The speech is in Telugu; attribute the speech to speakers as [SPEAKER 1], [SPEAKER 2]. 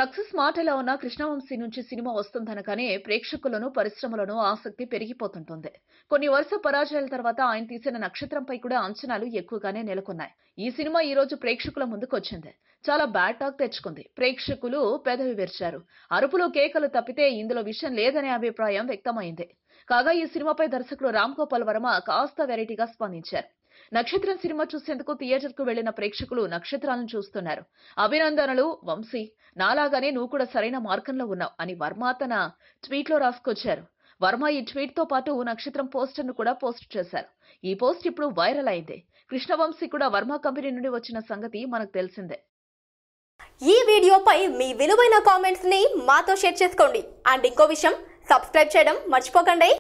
[SPEAKER 1] సక్సెస్ మాట ఎలా ఉన్నా కృష్ణవంశీ నుంచి సినిమా వస్తుందనగానే ప్రేక్షకులను పరిశ్రమలను ఆసక్తి పెరిగిపోతుంటుంది. కొన్ని వరుస పరాజయాల తర్వాత ఆయన తీసిన నక్షత్రంపై కూడా అంచనాలు ఎక్కువగానే నెలకొన్నాయి. ఈ సినిమా ఈ రోజు ప్రేక్షకుల ముందుకొచ్చింది. చాలా బ్యాడ్ టాక్ తెచ్చుకుంది. ప్రేక్షకులు పెదవి విరిచారు. అరుపులు కేకలు తప్పితే ఇందులో విషయం లేదనే అభిప్రాయం వ్యక్తమైంది. కాగా ఈ సినిమాపై దర్శకుడు రామ్ గోపాల్ వర్మ కాస్త వెరైటీగా స్పందించారు. నక్షత్రం సినిమా చూసేందుకు థియేటర్ కు వెళ్లిన ప్రేక్షకులు నక్షత్రాలను చూస్తున్నారు. అభినందనలు వంశీ, నాలాగానే నువ్వు కూడా సరైన మార్గంలో ఉన్నావు అని వర్మ తన ట్వీట్ లో రాసుకొచ్చారు. వర్మ ఈ ట్వీట్ తో పాటు నక్షత్రం పోస్టర్ ను కూడా పోస్ట్ చేశారు. ఈ పోస్ట్ ఇప్పుడు వైరల్ అయింది. కృష్ణవంశీ కూడా వర్మ కంపెనీ నుండి వచ్చిన సంగతి మనకు తెలిసిందే.
[SPEAKER 2] ఈ వీడియోపై మీ విలువైన కామెంట్స్ ని మాతో షేర్ చేసుకోండి. అండ్ ఇంకో విషయం, సబ్స్క్రైబ్ చేయడం మర్చిపోకండి.